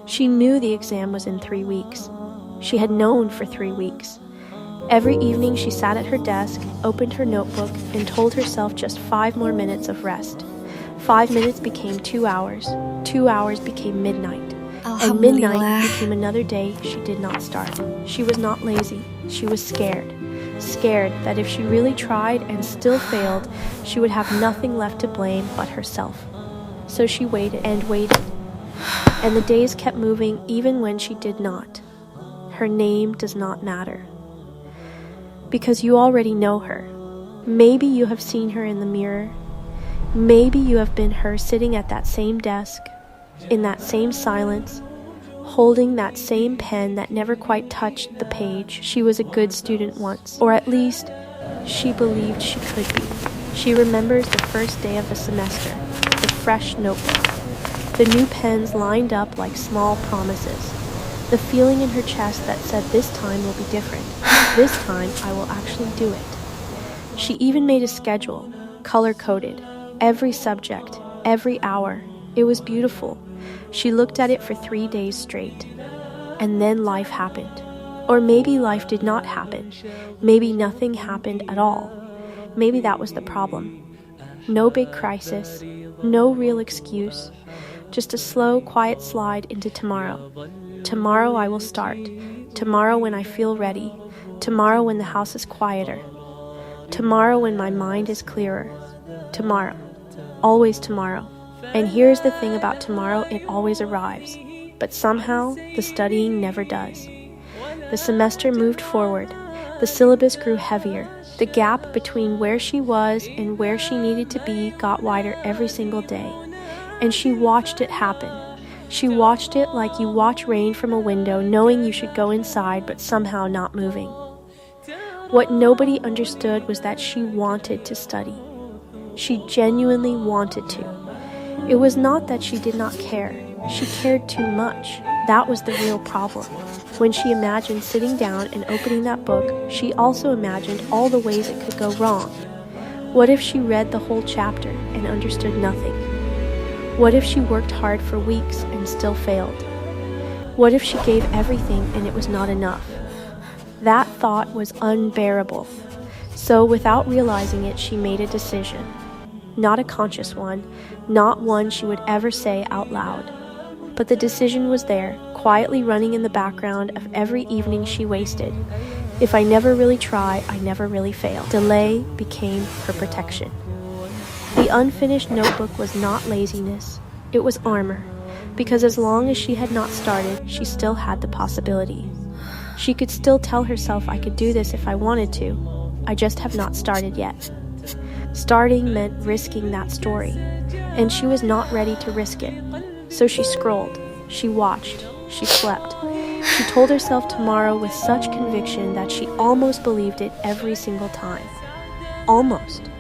She knew the exam was in 3 weeks. She had known for 3 weeks. Every evening she sat at her desk, opened her notebook, and told herself just 5 more minutes of rest. 5 minutes became 2 hours. 2 hours became midnight. And midnight became another day she did not start. She was not lazy. She was scared. Scared that if she really tried and still failed, she would have nothing left to blame but herself. So she waited and waited. And the days kept moving even when she did not. Her name does not matter. Because you already know her. Maybe you have seen her in the mirror. Maybe you have been her sitting at that same desk, in that same silence, holding that same pen that never quite touched the page. She was a good student once, or at least she believed she could be. She remembers the first day of the semester, the fresh notebook, the new pens lined up like small promises, the feeling in her chest that said this time will be different. This time I will actually do it. She even made a schedule, color-coded, every subject, every hour. It was beautiful. She looked at it for 3 days straight. And then life happened. Or maybe life did not happen. Maybe nothing happened at all. Maybe that was the problem. No big crisis, no real excuse, just a slow, quiet slide into tomorrow. Tomorrow I will start. Tomorrow when I feel ready. Tomorrow when the house is quieter. Tomorrow when my mind is clearer. Tomorrow. Always tomorrow. And here's the thing about tomorrow, it always arrives. But somehow, the studying never does. The semester moved forward. The syllabus grew heavier. The gap between where she was and where she needed to be got wider every single day. And she watched it happen. She watched it like you watch rain from a window, knowing you should go inside but somehow not moving. What nobody understood was that she wanted to study. She genuinely wanted to. It was not that she did not care. She cared too much. That was the real problem. When she imagined sitting down and opening that book, she also imagined all the ways it could go wrong. What if she read the whole chapter and understood nothing? What if she worked hard for weeks and still failed? What if she gave everything and it was not enough? That thought was unbearable. So without realizing it, she made a decision. Not a conscious one, not one she would ever say out loud. But the decision was there, quietly running in the background of every evening she wasted. If I never really try, I never really fail. Delay became her protection. The unfinished notebook was not laziness, it was armor, because as long as she had not started, she still had the possibility. She could still tell herself, I could do this if I wanted to. I just have not started yet. Starting meant risking that story, and she was not ready to risk it. So she scrolled, she watched, she slept. She told herself tomorrow with such conviction that she almost believed it every single time. Almost.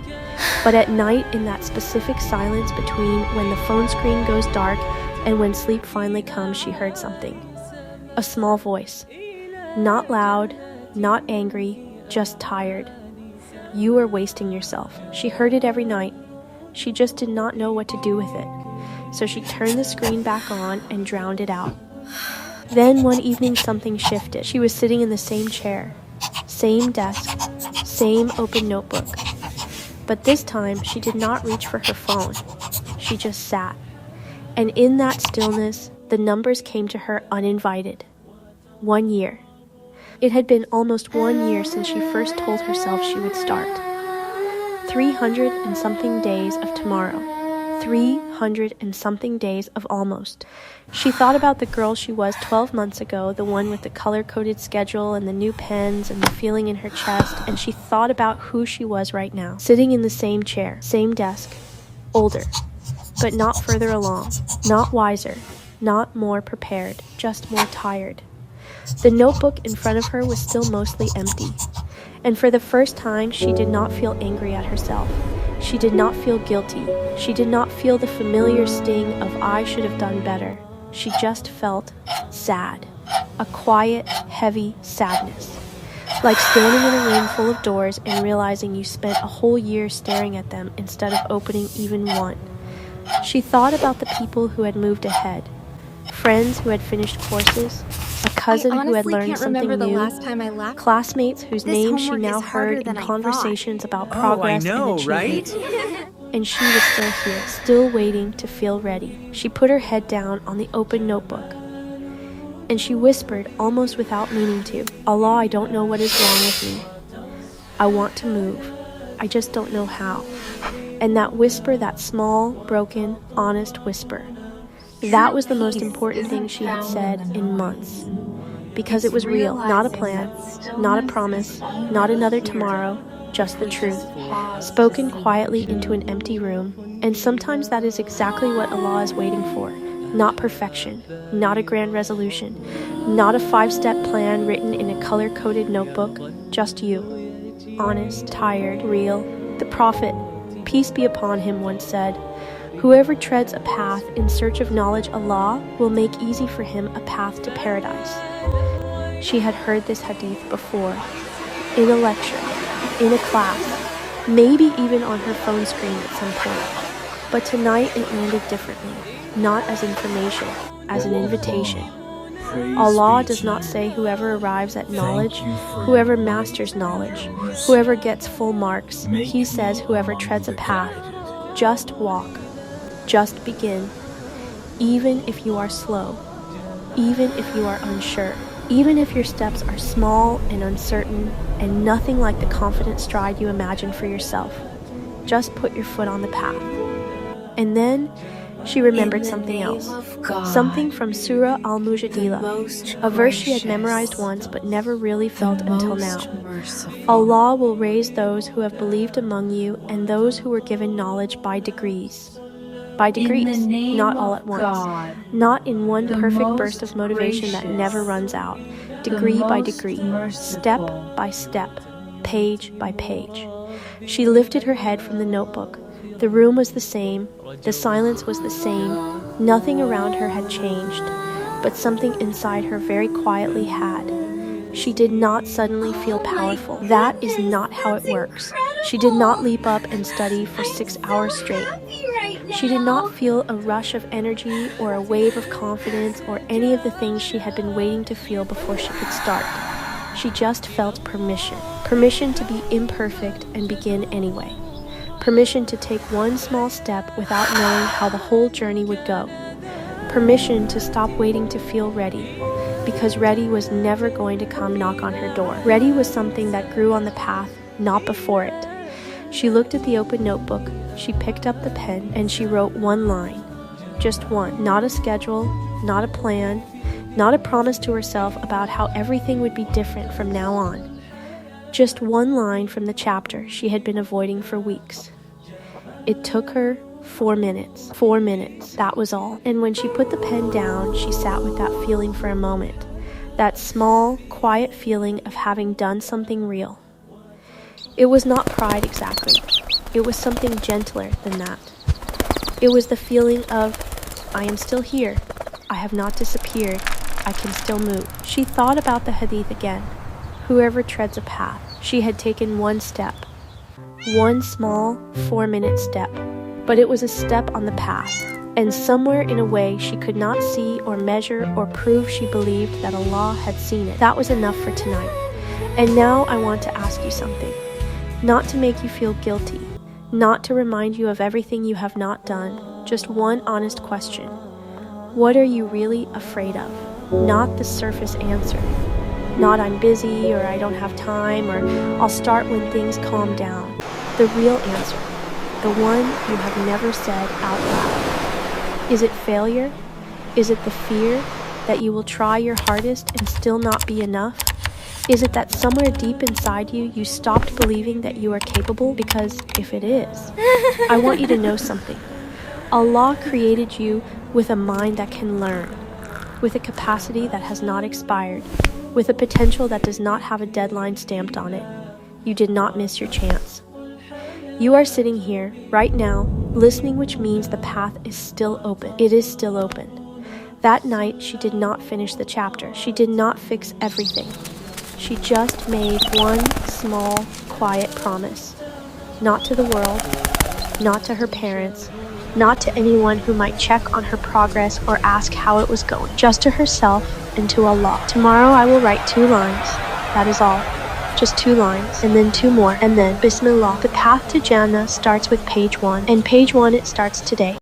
But at night, in that specific silence between when the phone screen goes dark and when sleep finally comes, she heard something. A small voice. Not loud, not angry, just tired. You are wasting yourself. She heard it every night. She just did not know what to do with it. So she turned the screen back on and drowned it out. Then one evening something shifted. She was sitting in the same chair, same desk, same open notebook. But this time she did not reach for her phone. She just sat. And in that stillness, the numbers came to her uninvited. 1 year. It had been almost 1 year since she first told herself she would start. 300 and something days of tomorrow. 300 and something days of almost. She thought about the girl she was 12 months ago, the one with the color-coded schedule and the new pens and the feeling in her chest, and she thought about who she was right now, sitting in the same chair, same desk, older, but not further along, not wiser, not more prepared, just more tired. The notebook in front of her was still mostly empty, and for the first time she did not feel angry at herself. She did not feel guilty. She did not feel the familiar sting of I should have done better. She just felt sad, a quiet, heavy sadness, like standing in a room full of doors and realizing you spent a whole year staring at them instead of opening even one. She thought about the people who had moved ahead, Friends who had finished courses, a cousin who had learned something new, classmates whose names she now heard in conversations about progress and achievement. And she was still here, still waiting to feel ready. She put her head down on the open notebook, and she whispered, almost without meaning to, "Allah, I don't know what is wrong with me. I want to move. I just don't know how." And that whisper, that small, broken, honest whisper, that was the most important thing she had said in months. Because it was real, not a plan, not a promise, not another tomorrow, just the truth, spoken quietly into an empty room. And sometimes that is exactly what Allah is waiting for. Not perfection, not a grand resolution, not a 5-step plan written in a color-coded notebook, just you. Honest, tired, real. The Prophet, peace be upon him, once said, "Whoever treads a path in search of knowledge, Allah will make easy for him a path to paradise." She had heard this hadith before, in a lecture, in a class, maybe even on her phone screen at some point. But tonight it landed differently, not as information, as an invitation. Allah does not say whoever arrives at knowledge, whoever masters knowledge, whoever gets full marks. He says whoever treads a path. Just walk. Just begin. Even if you are slow. Even if you are unsure. Even if your steps are small and uncertain and nothing like the confident stride you imagine for yourself. Just put your foot on the path. And then she remembered something else. Something from Surah Al-Mujadila, a verse she had memorized once but never really felt until now. Allah will raise those who have believed among you and those who were given knowledge by degrees. By degrees, not all at once. Not in one perfect burst of motivation that never runs out. Degree by degree, step by step, page by page. She lifted her head from the notebook. The room was the same, the silence was the same, nothing around her had changed, but something inside her very quietly had. She did not suddenly feel powerful. That is not how it works. She did not leap up and study for 6 hours straight. She did not feel a rush of energy or a wave of confidence or any of the things she had been waiting to feel before she could start. She just felt permission. Permission to be imperfect and begin anyway. Permission to take one small step without knowing how the whole journey would go. Permission to stop waiting to feel ready, because ready was never going to come knock on her door. Ready was something that grew on the path, not before it. She looked at the open notebook, she picked up the pen, and she wrote one line. Just one. Not a schedule, not a plan, not a promise to herself about how everything would be different from now on. Just one line from the chapter she had been avoiding for weeks. It took her 4 minutes. 4 minutes, that was all. And when she put the pen down, she sat with that feeling for a moment. That small, quiet feeling of having done something real. It was not pride exactly. It was something gentler than that. It was the feeling of, I am still here. I have not disappeared. I can still move. She thought about the hadith again. Whoever treads a path. She had taken one step. One small, 4-minute step. But it was a step on the path. And somewhere in a way she could not see or measure or prove she believed that Allah had seen it. That was enough for tonight. And now I want to ask you something. Not to make you feel guilty. Not to remind you of everything you have not done. Just one honest question. What are you really afraid of? Not the surface answer. Not I'm busy or I don't have time or I'll start when things calm down. The real answer. The one you have never said out loud. Is it failure? Is it the fear that you will try your hardest and still not be enough? Is it that somewhere deep inside you, you stopped believing that you are capable? Because if it is, I want you to know something. Allah created you with a mind that can learn, with a capacity that has not expired, with a potential that does not have a deadline stamped on it. You did not miss your chance. You are sitting here, right now, listening, which means the path is still open. It is still open. That night, she did not finish the chapter. She did not fix everything. She just made one small, quiet promise. Not to the world, not to her parents, not to anyone who might check on her progress or ask how it was going, just to herself and to Allah. Tomorrow I will write 2 lines. That is all. Just 2 lines, and then 2 more, and then Bismillah. The path to Jannah starts with page 1, and page 1 it starts today.